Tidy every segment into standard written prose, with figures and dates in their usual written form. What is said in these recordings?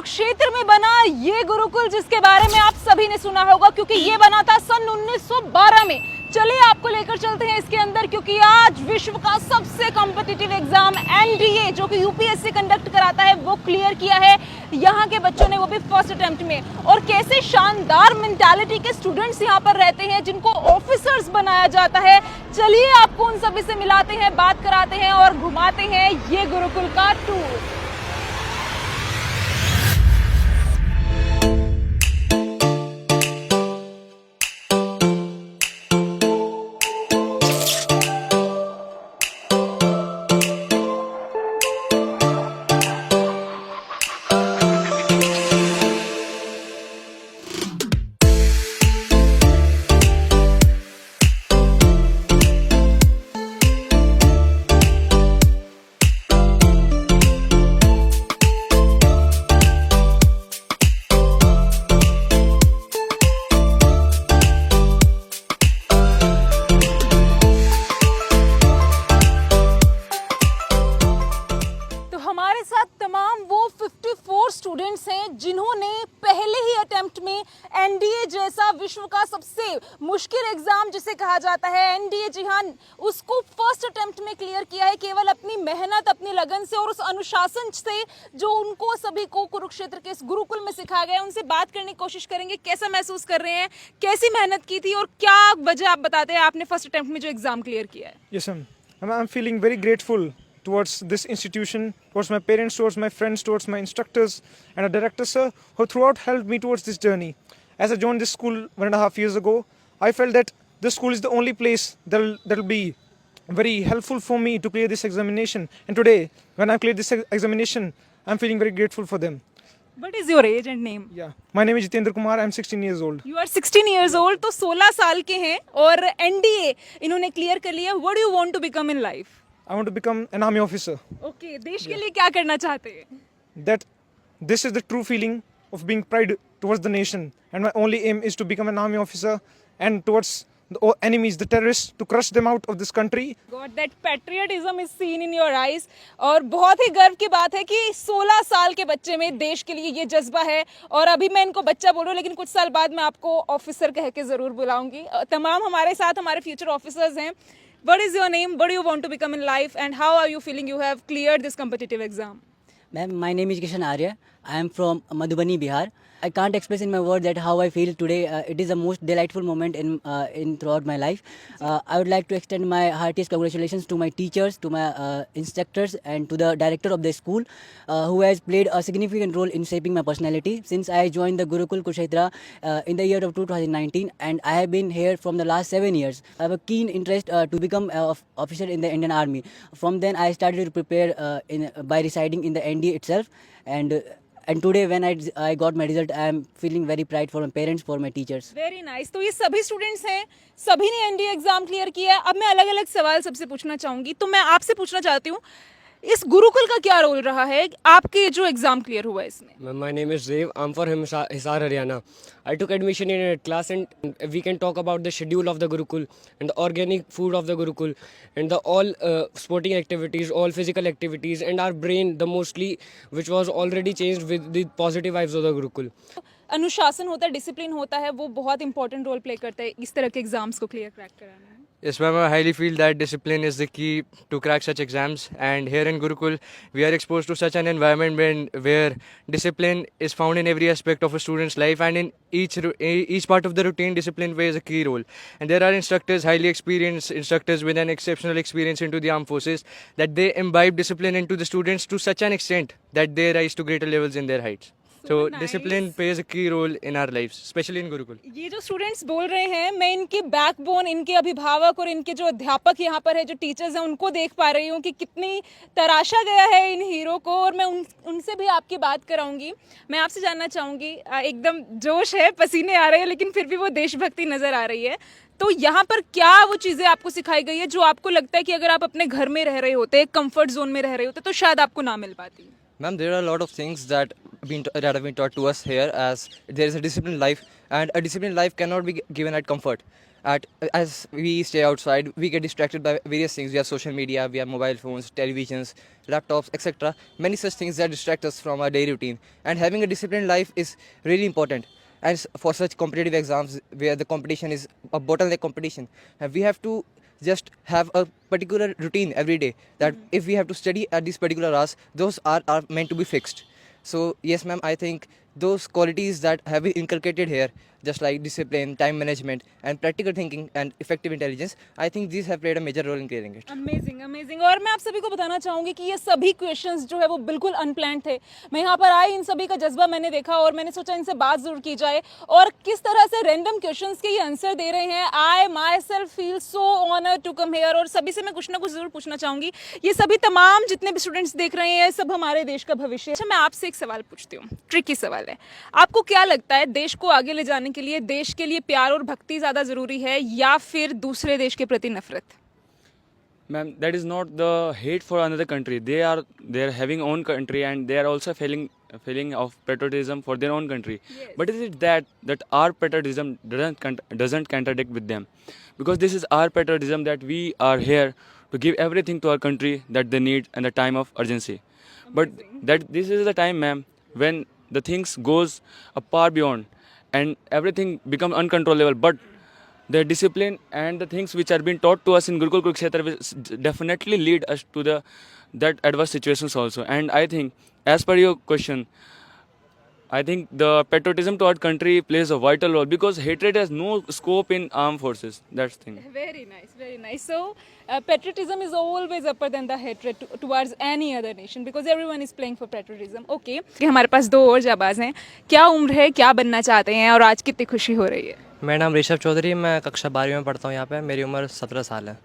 कुरुक्षेत्र में बना ये गुरुकुल जिसके बारे में आप सभी ने सुना होगा क्योंकि ये बना था सन 1912 में। चलिए आपको लेकर चलते हैं इसके अंदर क्योंकि आज विश्व का सबसे कॉम्पिटिटिव एग्जाम एनडीए जो कि यूपीएससी कंडक्ट कराता है वो क्लियर किया है यहाँ के बच्चों ने, वो भी फर्स्ट अटेम्प्ट में। और कैसे शानदार मेंटालिटी के स्टूडेंट्स यहाँ पर रहते हैं जिनको ऑफिसर्स बनाया जाता है। चलिए आपको उन सभी से मिलाते हैं, बात कराते हैं और घुमाते हैं ये गुरुकुल का टूर। स्टूडेंट्स हैं जिन्होंने पहले ही अटेम्प्ट में एनडीए जैसा विश्व का सबसे मुश्किल एग्जाम जिसे कहा जाता है एनडीए, जी हाँ, उसको फर्स्ट अटेम्प्ट में क्लियर किया है केवल अपनी मेहनत, अपनी लगन से और उस अनुशासन से जो उनको सभी को कुरुक्षेत्र के इस गुरुकुल में सिखाया गया है। उनसे बात करने की कोशिश करेंगे, कैसा महसूस कर रहे हैं, कैसी मेहनत की थी और क्या वजह आप बताते हैं आपने फर्स्ट अटेम्प्ट में जो एग्जाम क्लियर किया है। Yes, I'm feeling very grateful towards this institution, towards my parents, towards my friends, towards my instructors and a director, sir, who throughout helped me towards this journey. As I joined this school 1.5 years ago, I felt that this school is the only place that'll be very helpful for me to clear this examination. And today, when I cleared this examination, I'm feeling very grateful for them. What is your age and name? Yeah, my name is Jitendra Kumar. I'm 16 years old. You are 16 years old, तो 16 साल के हैं और NDA इन्होंने clear कर लिया। What do you want to become in life? I want to become an army officer. Okay, देश के लिए क्या करना चाहते हैं? That this is the true feeling of being pride towards the nation, and my only aim is to become an army officer and towards the enemies, the terrorists, to crush them out of this country. God, that patriotism is seen in your eyes. और बहुत ही गर्व की बात है कि 16 साल के बच्चे में देश के लिए ये जज्बा है। और अभी मैं इनको बच्चा बोलूँ लेकिन कुछ साल बाद मैं आपको ऑफिसर कह के ज़रूर बुलाऊंगी। तमाम हमारे साथ हमारे फ्यूचर ऑफिसर्स हैं। What is your name? What do you want to become in life? And how are you feeling you have cleared this competitive exam? Ma'am, my name is Kishan Arya. I am from Madhubani, Bihar. I can't express in my words that how I feel today. It is the most delightful moment in throughout my life. I would like to extend my heartiest congratulations to my teachers, to my instructors, and to the director of the school, who has played a significant role in shaping my personality since I joined the Gurukul Kurukshetra in the year of 2019, and I have been here from the last 7 years. I have a keen interest to become an officer in the Indian Army. From then, I started to prepare by residing in the NDA itself, and today when I got my result, I am feeling very proud for my parents, for my teachers. Very nice. तो ये सभी students हैं, सभी ने NDA exam clear किया है। अब मैं अलग अलग सवाल सबसे पूछना चाहूंगी। तो मैं आपसे पूछना चाहती हूँ इस गुरुकुल का क्या रोल रहा है आपके जो एग्जाम क्लियर हुआ है इसमें? My name is Dev. I'm from Hisar, Haryana. I took admission in a class and we can talk about the schedule of the Gurukul and the organic food of the Gurukul and the all sporting activities, all physical activities and our brain, the mostly which was already changed with the positive vibes of the Gurukul. अनुशासन होता है, discipline होता है, वो बहुत important role play करता है इस तरह के एग्जाम्स को क्लियर क्रैक कराने में। Yes, ma'am, I highly feel that discipline is the key to crack such exams. And here in Gurukul, we are exposed to such an environment where discipline is found in every aspect of a student's life, and in each part of the routine, discipline plays a key role. And there are instructors, highly experienced instructors with an exceptional experience into the armed forces, that they imbibe discipline into the students to such an extent that they rise to greater levels in their heights. So nice. discipline plays a key role in our lives, especially in Gurukul. ये जो students बोल रहे हैं, मैं इनके backbone, इनके अभिभावक और इनके जो अध्यापक यहाँ पर है, जो टीचर्स हैं, उनको देख पा रही हूँ कि कितनी तराशा गया है इन हीरो को। और मैं उनसे भी आपकी बात कराऊंगी। मैं आपसे जानना चाहूँगी, एकदम जोश है, पसीने आ रहे हैं, लेकिन फिर भी वो देशभक्ति नज़र आ रही है। तो यहाँ पर क्या वो चीज़ें आपको सिखाई गई है जो आपको लगता है कि अगर आप अपने घर में रह रहे होते, कंफर्ट जोन में रह रहे होते, तो शायद आपको ना मिल पाती? Ma'am, there are a lot of things that have been taught to us here, as there is a disciplined life, and a disciplined life cannot be given at comfort. as we stay outside, we get distracted by various things. We have social media, we have mobile phones, televisions, laptops, etc. Many such things that distract us from our daily routine. And having a disciplined life is really important. And for such competitive exams where the competition is a bottleneck competition, we have to just have a particular routine every day, that if we have to study at these particular hours, those are meant to be fixed. So yes ma'am, I think those qualities that have been inculcated here, just like discipline, time management and practical thinking and effective intelligence, I think these have played a major role in clearing it. Amazing amazing. और मैं आप सभी को बताना चाहूंगी कि ये सभी क्वेश्चंस जो है वो बिल्कुल अनप्लान्ड थे। मैं यहाँ पर आई, इन सभी का जज्बा मैंने देखा और मैंने सोचा इनसे बात जरूर की जाए, और किस तरह से रैंडम क्वेश्चंस के ये आंसर दे रहे हैं। I myself feel so honoured to come here. और सभी से मैं कुछ ना कुछ जरूर पूछना चाहूंगी। ये सभी तमाम जितने भी स्टूडेंट्स देख रहे हैं, सब हमारे देश का भविष्य। अच्छा, मैं आपसे एक सवाल पूछती हूँ, ट्रिकी सवाल है। आपको क्या लगता है, देश को आगे ले जाने के लिए देश के लिए प्यार और भक्ति ज्यादा जरूरी है या फिर दूसरे देश के प्रति नफरत? Ma'am, that is not the hate for another country. They are having own country and they are also feeling of patriotism for their own country. Yes. But is it that our patriotism doesn't contradict with them? Because this is our patriotism, that we are here to give everything to our country that they need in the time of urgency. But that this is the time, ma'am, when the things goes far beyond and everything becomes uncontrollable. But the discipline and the things which are being taught to us in Gurukul Kurukshetra will definitely lead us to that adverse situations also. And I think, as per your question, I think the patriotism to our country plays a vital role, because hatred has no scope in armed forces. That's the thing. Very nice, very nice. So, patriotism is always upper than the hatred towards any other nation, because everyone is playing for patriotism. Okay. हमारे पास दो और जाबाज हैं। क्या उम्र है, क्या बनना चाहते हैं और आज कितनी खुशी हो रही है? मेरा नाम ऋषभ चौधरी, मैं कक्षा 12वीं में पढ़ता हूँ यहाँ पे। मेरी उम्र 17 साल है।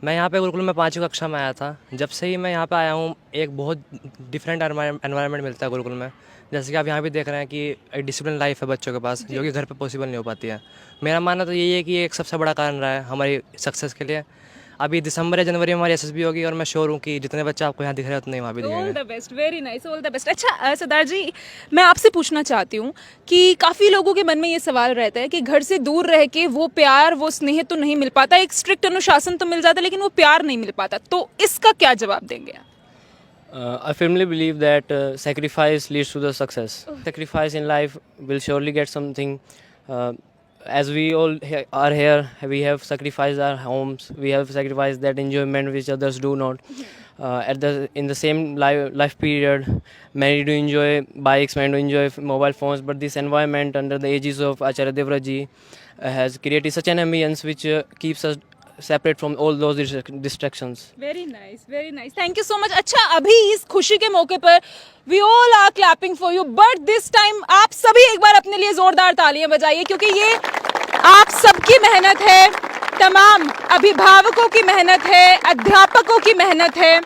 मैं यहाँ पे गुरुकुल में 5वीं कक्षा में आया था। जब से ही मैं यहाँ पे आया हूँ, एक बहुत डिफरेंट एनवायरनमेंट मिलता है गुरुकुल में। जैसे कि आप यहाँ भी देख रहे हैं कि एक डिसिप्लिन लाइफ है बच्चों के पास, जो कि घर पे पॉसिबल नहीं हो पाती है। मेरा मानना तो यही है कि ये एक सबसे बड़ा कारण रहा है हमारी सक्सेस के लिए। अभी दिसंबर या जनवरी में हमारी एसएसबी होगी और मैं श्योर हूँ कि जितने बच्चे आपको यहाँ दिख रहे हैं उतने वहाँ भी दिखेंगे। All the best, very nice, all the best. अच्छा सरदार जी, मैं आपसे पूछना चाहती हूँ कि काफ़ी लोगों के मन में ये सवाल रहता है कि घर से दूर रह के वो प्यार, वो स्नेह तो नहीं मिल पाता, एक स्ट्रिक्ट अनुशासन तो मिल जाता है लेकिन वो प्यार नहीं मिल पाता, तो इसका क्या जवाब देंगे आप? I firmly believe that sacrifice leads to the success. Sacrifice in life will surely get something. As we all are here, we have sacrificed our homes. We have sacrificed that enjoyment which others do not. In the same life period, many do enjoy bikes, many do enjoy mobile phones. But this environment under the aegis of Acharya Devra ji has created such an ambience which keeps us separate from all those distractions. Very nice, very nice, thank you so much. अच्छा, अभी इस खुशी के मौके पर we all are clapping for you, but this time आप सभी एक बार अपने लिए जोरदार तालियां बजाइए, क्योंकि ये आप सबकी मेहनत है, तमाम अभिभावकों की मेहनत है, अध्यापकों की मेहनत है,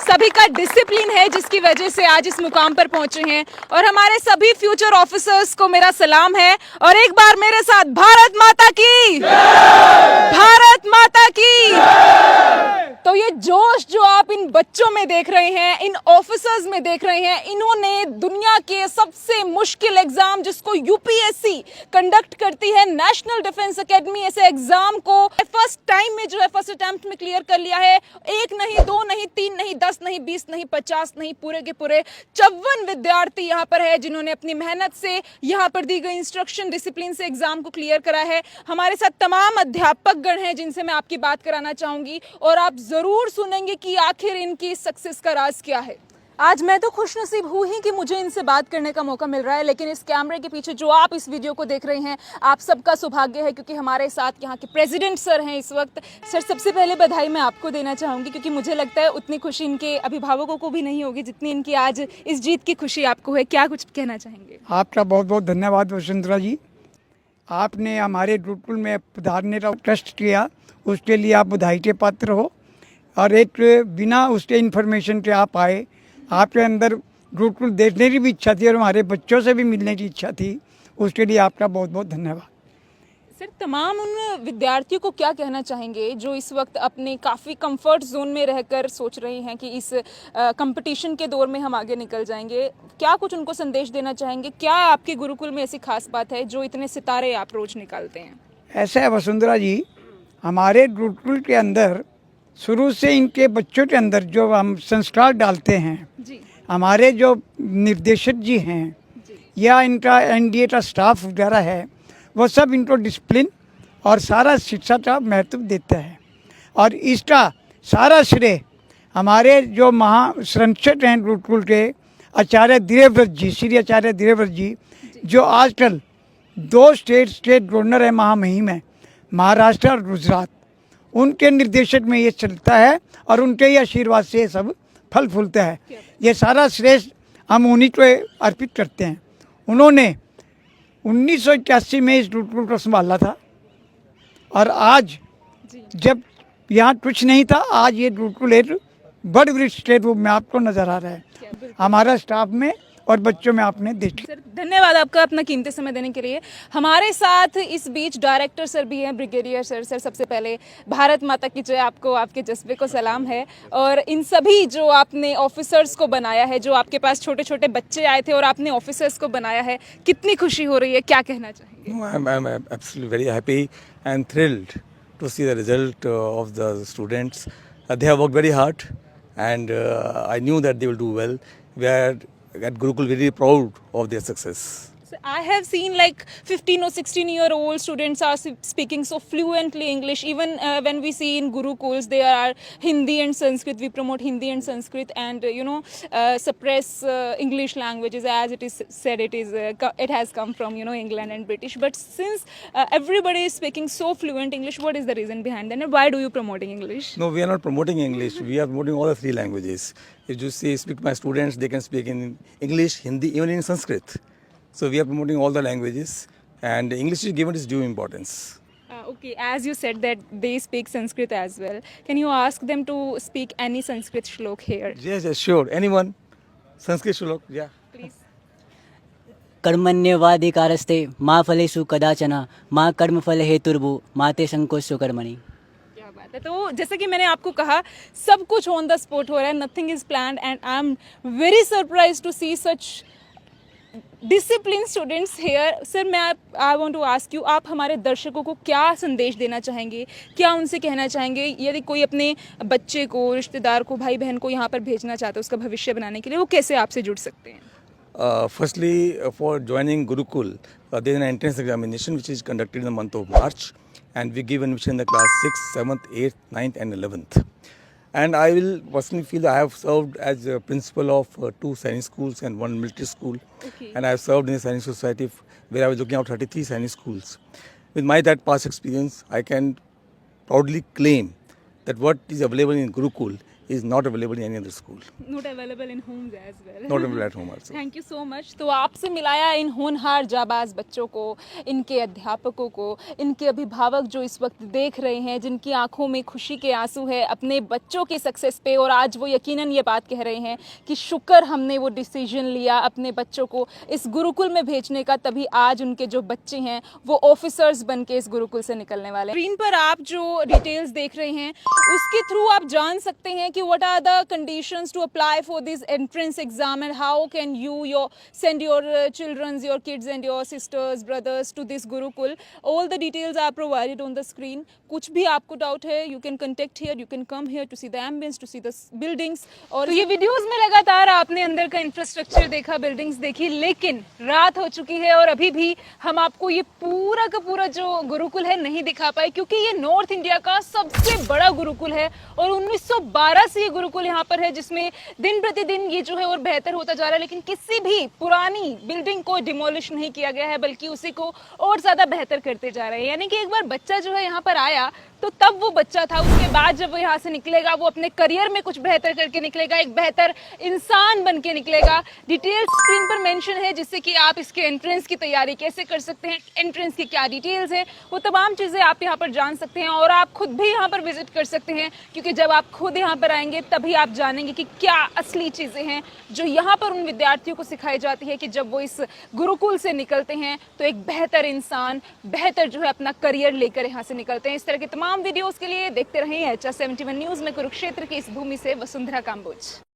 सभी का डिसिप्लिन है जिसकी वजह से आज इस मुकाम पर पहुंचे हैं। और हमारे सभी फ्यूचर ऑफिसर्स को मेरा सलाम है। और एक बार मेरे साथ भारत माता की, भारत माता की। तो ये जोश जो आप इन बच्चों में देख रहे हैं, इन ऑफिसर्स में देख रहे हैं, इन्होंने दुनिया के सबसे मुश्किल एग्जाम जिसको यूपीएससी कंडक्ट करती है, नेशनल डिफेंस एकेडमी, ऐसे एग्जाम को फर्स्ट टाइम में जो है फर्स्ट अटेम्प्ट में क्लियर कर लिया है। एक नहीं, दो नहीं, तीन नहीं, 10 नहीं, 20 नहीं, 50 नहीं, पूरे के पूरे 54 विद्यार्थी यहाँ पर है जिन्होंने अपनी मेहनत से, यहाँ पर दी गई इंस्ट्रक्शन, डिसिप्लिन से एग्जाम को क्लियर करा है। हमारे साथ तमाम अध्यापक गण हैं जिनसे मैं आपकी बात कराना चाहूंगी और आप जरूर सुनेंगे कि आखिर इनकी सक्सेस का राज क्या है। आज मैं तो खुशनसीब हूँ ही कि मुझे इनसे बात करने का मौका मिल रहा है, लेकिन इस कैमरे के पीछे जो आप इस वीडियो को देख रहे हैं, आप सबका सौभाग्य है क्योंकि हमारे साथ यहाँ के प्रेसिडेंट सर हैं इस वक्त। सर, सबसे पहले बधाई मैं आपको देना चाहूँगी क्योंकि मुझे लगता है उतनी खुशी इनके अभिभावकों को भी नहीं होगी जितनी इनकी आज इस जीत की खुशी आपको है। क्या कुछ कहना चाहेंगे? आपका बहुत बहुत धन्यवाद वसुंधरा जी। आपने हमारे गुरुकुल में पधारने का ट्रस्ट किया, उसके लिए आप बधाई के पात्र हो। और एक बिना उसके इन्फॉर्मेशन के आप आए, आपके अंदर गुरुकुल देखने की भी इच्छा थी और हमारे बच्चों से भी मिलने की इच्छा थी, उसके लिए आपका बहुत बहुत धन्यवाद। सर, तमाम उन विद्यार्थियों को क्या कहना चाहेंगे जो इस वक्त अपने काफ़ी कंफर्ट जोन में रहकर सोच रहे हैं कि इस कंपटीशन के दौर में हम आगे निकल जाएंगे? क्या कुछ उनको संदेश देना चाहेंगे? क्या आपके गुरुकुल में ऐसी खास बात है जो इतने सितारे आप रोज निकालते हैं? ऐसा है वसुंधरा जी, हमारे गुरुकुल के अंदर शुरू से इनके बच्चों के अंदर जो हम संस्कार डालते हैं, जी हमारे जो निर्देशक जी हैं या इनका एनडीए का स्टाफ वगैरह है, वो सब इनको डिसिप्लिन और सारा शिक्षा का महत्व देता है। और इसका सारा श्रेय हमारे जो महासंरक्षक हैं गुरुकुल के आचार्य धीरेव्रत जी, श्री आचार्य धीरेव्रत जी, जो आजकल 2 स्टेट गवर्नर है, महामहिम है, महाराष्ट्र और गुजरात। उनके निर्देशक में ये चलता है और उनके ही आशीर्वाद से ये सब फल फूलता है। ये सारा श्रेय हम उन्हीं को अर्पित करते हैं। उन्होंने 1981 में इस गुरुकुल को संभाला था और आज जब यहाँ कुछ नहीं था, आज ये गुरुकुल एक बड़ वृक्ष के रूप में आपको नज़र आ रहा है, हमारा स्टाफ में और बच्चों में आपने देखा। सर धन्यवाद आपका अपना कीमती समय देने के लिए। हमारे साथ इस बीच डायरेक्टर सर भी हैं, ब्रिगेडियर सर। सर सबसे पहले भारत माता की जय, आपको आपके जज्बे को सलाम है। और इन सभी जो आपने ऑफिसर्स को बनाया है, जो आपके पास छोटे छोटे बच्चे आए थे और आपने ऑफिसर्स को बनाया है, कितनी खुशी हो रही है, क्या कहना चाहेंगे? I'm absolutely very happy and thrilled to see the result of the students. They have worked very hard and I knew that they will do well. We are at Gurukul very proud of their success. So I have seen like 15 or 16-year-old students are speaking so fluently English. Even when we see in Gurukuls, there are Hindi and Sanskrit. We promote Hindi and Sanskrit, and suppress English languages, as it is said. It has come from England and British. But since everybody is speaking so fluent English, what is the reason behind that? And why do you promoting English? No, we are not promoting English. We are promoting all the 3 languages. If you speak to my students, they can speak in English, Hindi, even in Sanskrit. So we are promoting all the languages, and English is given its due importance. Okay, as you said that they speak Sanskrit as well. Can you ask them to speak any Sanskrit shlok here? Yes, sure. Anyone? Sanskrit shlok, yeah. Please. कर्मण्येवाधिकारस्ते मा फलेषु कदाचन मा कर्मफल हेतुर्भु माते संकोचो कर्मणि। क्या बात है। तो जैसे कि मैंने आपको कहा, सब कुछ ऑन द स्पॉट हो रहा है, nothing is planned, and I am very surprise to see such discipline students here. Sir I want to ask you, आप हमारे दर्शकों को क्या संदेश देना चाहेंगे, क्या उनसे कहना चाहेंगे? यदि कोई अपने बच्चे को, रिश्तेदार को, भाई बहन को यहाँ पर भेजना चाहता है उसका भविष्य बनाने के लिए, वो कैसे आपसे जुड़ सकते हैं? Firstly, for joining Gurukul, there is an entrance examination which is conducted in the month of March, and we give admission in the class 6th, 7th, 8th, 9th and 11th. And I will personally feel that I have served as a principal of 2 Sainik schools and 1 military school. Okay. And I have served in the Sainik Society where I was looking after 33 Sainik schools. With my that past experience, I can proudly claim that what is available in Gurukul is not available in any other school. Not available in homes as well. Not available at home also. Thank you so much. तो आपसे मिलाया इन होनहार जाबाज बच्चों को, इनके अध्यापकों को, इनके अभिभावक जो इस वक्त देख रहे हैं, जिनकी आंखों में खुशी के आंसू है अपने बच्चों की सक्सेस पे, और आज वो यकीनन ये बात कह रहे हैं कि शुक्र हमने वो डिसीजन लिया अपने बच्चों को इस गुरुकुल में भेजने का, तभी आज उनके जो बच्चे हैं वो ऑफिसर्स बन के इस गुरुकुल से निकलने वाले हैं। स्क्रीन पर आप जो डिटेल्स देख रहे हैं उसके थ्रू आप जान सकते हैं कि what are the conditions to apply for this entrance exam, and how can you send your children, your kids and your sisters, brothers to this Gurukul. All the details are provided on the screen. कुछ भी आपको doubt है, you can contact here, you can come here to see the ambience, to see the buildings. और तो ये videos में लगातार आपने अंदर का इंफ्रास्ट्रक्चर देखा, बिल्डिंग्स देखी, लेकिन रात हो चुकी है और अभी भी हम आपको ये पूरा का पूरा जो गुरुकुल है नहीं दिखा पाए, क्योंकि ये नॉर्थ इंडिया का सबसे बड़ा गुरुकुल है और 1912 से ये गुरुकुल यहाँ पर है, जिसमें दिन प्रतिदिन ये जो है और बेहतर होता जा रहा है। लेकिन किसी भी पुरानी बिल्डिंग को डिमोलिश नहीं किया गया है, बल्कि उसी को और ज्यादा बेहतर करते जा रहे हैं। यानी कि एक बार बच्चा जो है यहाँ पर आया तो तब वो बच्चा था, उसके बाद जब वो यहाँ से निकलेगा वो अपने करियर में कुछ बेहतर करके निकलेगा, एक बेहतर इंसान बन के निकलेगा। डिटेल्स स्क्रीन पर मेंशन है, जिससे कि आप इसके एंट्रेंस की तैयारी कैसे कर सकते हैं, एंट्रेंस की क्या डिटेल्स है, वो तमाम चीज़ें आप यहाँ पर जान सकते हैं। और आप खुद भी यहाँ पर विजिट कर सकते हैं, क्योंकि जब आप खुद यहाँ पर आएंगे तभी आप जानेंगे कि क्या असली चीज़ें हैं जो यहाँ पर उन विद्यार्थियों को सिखाई जाती है कि जब वो इस गुरुकुल से निकलते हैं तो एक बेहतर इंसान, बेहतर जो है अपना करियर लेकर यहाँ से निकलते हैं। इस तरह के तमाम वीडियोस के लिए देखते रहें HR71 न्यूज़ में कुरुक्षेत्र की इस भूमि से वसुंधरा काम्बोज।